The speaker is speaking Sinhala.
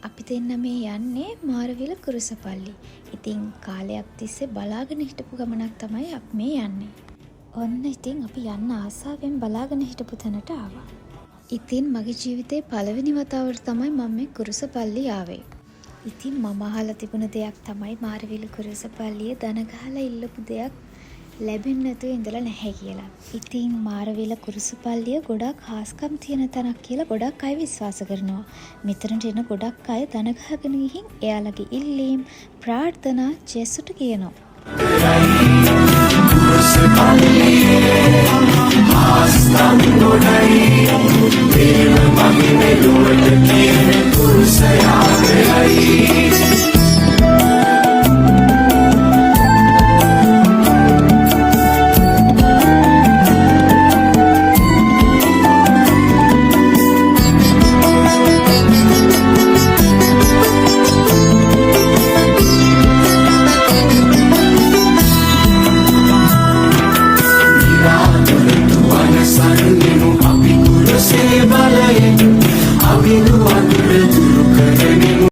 අපි දෙන්න මේ යන්නේ මාරවිල කුරුසපල්ලි. ඉතින් කාලයක් තිස්සේ බලාගෙන හිටපු ගමනක් තමයි අපි මේ යන්නේ. ඔන්න ඉතින් අපි යන්න ආසාවෙන් බලාගෙන හිටපු තැනට ආවා. ඉතින් මගේ ජීවිතේ පළවෙනි වතාවට තමයි මම මේ කුරුසපල්ලි ආවේ. ඉතින් මම අහලා තිබුණ දෙයක් තමයි මාරවිල කුරුසපල්ලියේ දන ගහලා ඉල්ලපු දෙයක් ලැබෙන්නේ නැතුව ඉඳලා නැහැ කියලා. ඉතින් මාරවිල කුරුසපල්ලිය ගොඩක් හාස්කම් තියෙන තැනක් කියලා ගොඩක් අය විශ්වාස කරනවා. මෙතනට එන ගොඩක් අය දන ගහගෙන ගිහින් එයාලගේ ඉල්ලීම් ප්‍රාර්ථනා ජේසුට කියනවා. හාස්කම් ගොඩයි දේව මගේ මෙලොවට කියන කුරුස